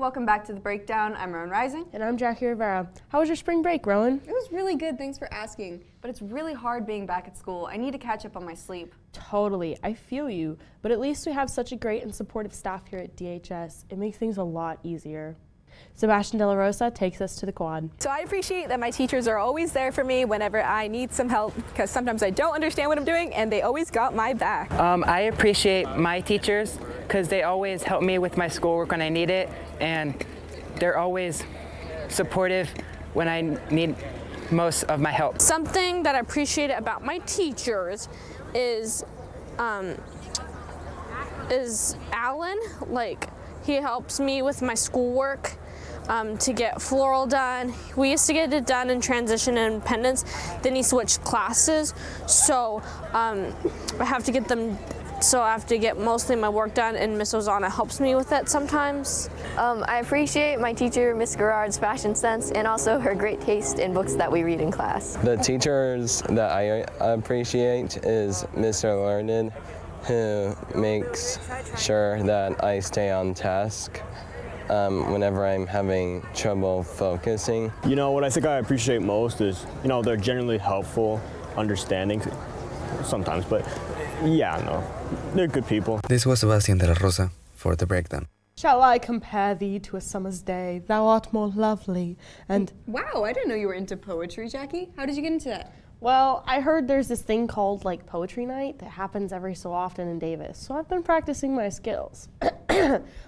Welcome back to the Breakdown. I'm Rowan Reising. And I'm Jackie Rivera. How was your spring break, Rowan? It was really good, thanks for asking. But it's really hard being back at school. I need to catch up on my sleep. Totally, I feel you. But at least we have such a great and supportive staff here at DHS. It makes things a lot easier. Sebastian De La Rosa takes us to the quad. So I appreciate that my teachers are always there for me whenever I need some help, because sometimes I don't understand what I'm doing, and they always got my back. I appreciate my teachers because they always help me with my schoolwork when I need it, and they're always supportive when I need most of my help. Something that I appreciate about my teachers is Alan. Like, he helps me with my schoolwork to get floral done. We used to get it done in transition and independence. Then he switched classes, so I have to get mostly my work done, and Miss Ozana helps me with it sometimes. I appreciate my teacher, Miss Garrard's fashion sense, and also her great taste in books that we read in class. The teachers that I appreciate is Mr. Learned, who makes sure that I stay on task whenever I'm having trouble focusing. You know, what I think I appreciate most is, they're generally helpful, understanding, sometimes, but yeah, no, they're good people. This was Sebastian De La Rosa for The Breakdown. Shall I compare thee to a summer's day? Thou art more lovely and... Wow, I didn't know you were into poetry, Jackie. How did you get into that? Well, I heard there's this thing called poetry night that happens every so often in Davis, so I've been practicing my skills.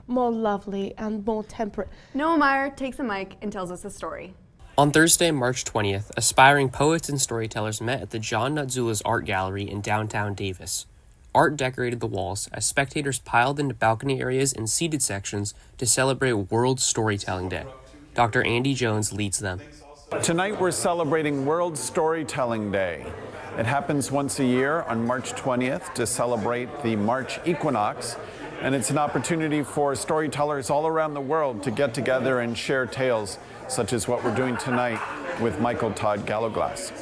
More lovely and more temperate. Noah Meyer takes the mic and tells us a story. On Thursday, March 20th, aspiring poets and storytellers met at the John Nutzula's Art Gallery in downtown Davis. Art decorated the walls as spectators piled into balcony areas and seated sections to celebrate World Storytelling Day. Dr. Andy Jones leads them. Tonight we're celebrating World Storytelling Day. It happens once a year on March 20th to celebrate the March equinox, and it's an opportunity for storytellers all around the world to get together and share tales, such as what we're doing tonight with Michael Todd Gallowglass.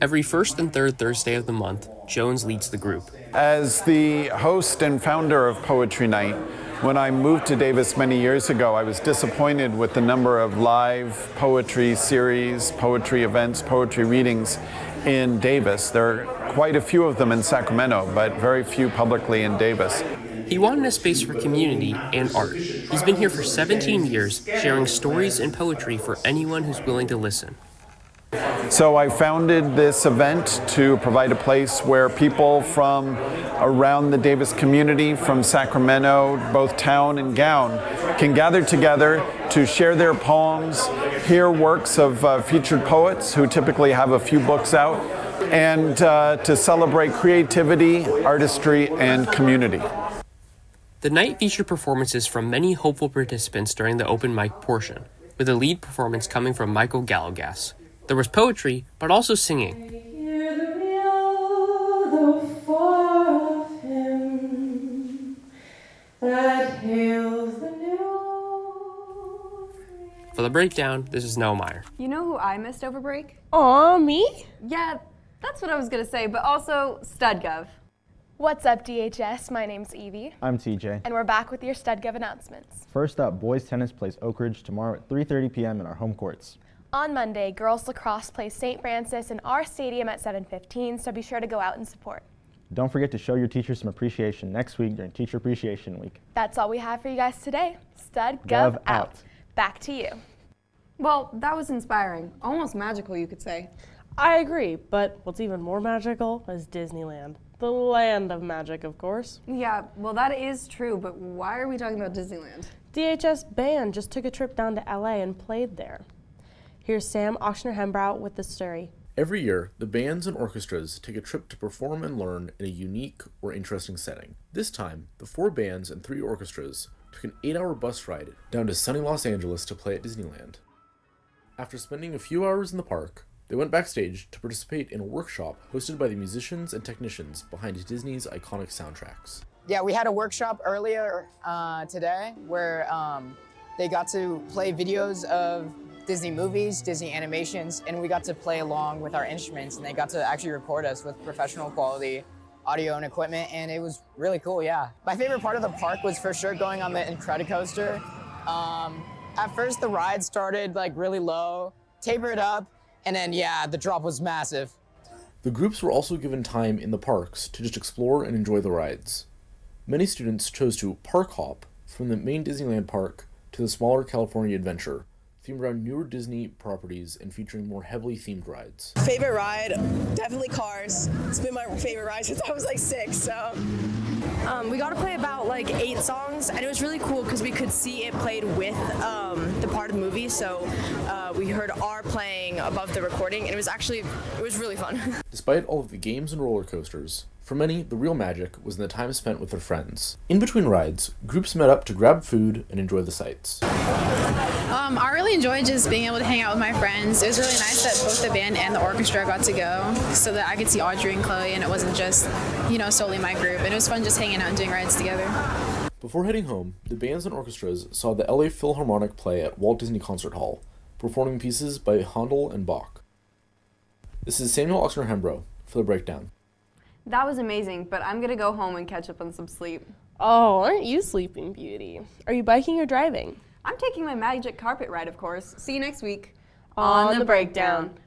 Every first and third Thursday of the month, Jones leads the group. As the host and founder of Poetry Night, when I moved to Davis many years ago, I was disappointed with the number of live poetry series, poetry events, poetry readings in Davis. There are quite a few of them in Sacramento, but very few publicly in Davis. He wanted a space for community and art. He's been here for 17 years, sharing stories and poetry for anyone who's willing to listen. So I founded this event to provide a place where people from around the Davis community, from Sacramento, both town and gown, can gather together to share their poems, hear works of featured poets who typically have a few books out, and to celebrate creativity, artistry, and community. The night featured performances from many hopeful participants during the open mic portion, with a lead performance coming from Michael Gallowglass. There was poetry, but also singing. Hear the real, though far of him, that hails the new. For The Breakdown, this is Noah Meyer. You know who I missed over break? Aw, me? Yeah, that's what I was going to say, but also Stud Gov. What's up, DHS? My name's Evie. I'm TJ. And we're back with your Stud Gov announcements. First up, boys tennis plays Oak Ridge tomorrow at 3:30 p.m. in our home courts. On Monday, girls lacrosse plays St. Francis in our stadium at 7:15, so be sure to go out and support. Don't forget to show your teachers some appreciation next week during Teacher Appreciation Week. That's all we have for you guys today. Stud Gov out. Back to you. Well, that was inspiring. Almost magical, you could say. I agree, but what's even more magical is Disneyland. The land of magic, of course. Yeah, well, that is true, but why are we talking about Disneyland? DHS band just took a trip down to LA and played there. Here's Sam Oshner-Hembrow with the story. Every year, the bands and orchestras take a trip to perform and learn in a unique or interesting setting. This time, the 4 bands and 3 orchestras took an 8-hour bus ride down to sunny Los Angeles to play at Disneyland. After spending a few hours in the park, they went backstage to participate in a workshop hosted by the musicians and technicians behind Disney's iconic soundtracks. Yeah, we had a workshop earlier today where they got to play videos of Disney movies, Disney animations, and we got to play along with our instruments, and they got to actually record us with professional quality audio and equipment, and it was really cool, yeah. My favorite part of the park was for sure going on the Incredicoaster. At first, the ride started like really low, tapered up, and then yeah, the drop was massive. The groups were also given time in the parks to just explore and enjoy the rides. Many students chose to park hop from the main Disneyland park to the smaller California Adventure, themed around newer Disney properties and featuring more heavily themed rides. Favorite ride, definitely Cars. It's been my favorite ride since I was like 6, so. We got to play about like 8 songs, and it was really cool because we could see it played with the part of the movie, so we heard our playing above the recording, and it was really fun. Despite all of the games and roller coasters, for many, the real magic was in the time spent with their friends. In between rides, groups met up to grab food and enjoy the sights. I really enjoyed just being able to hang out with my friends. It was really nice that both the band and the orchestra got to go so that I could see Audrey and Chloe and it wasn't just, solely my group. And it was fun just hanging out and doing rides together. Before heading home, the bands and orchestras saw the LA Philharmonic play at Walt Disney Concert Hall, performing pieces by Handel and Bach. This is Samuel Oshner-Hembrow for The Breakdown. That was amazing, but I'm gonna go home and catch up on some sleep. Oh, aren't you Sleeping Beauty? Are you biking or driving? I'm taking my magic carpet ride, of course. See you next week on The Breakdown.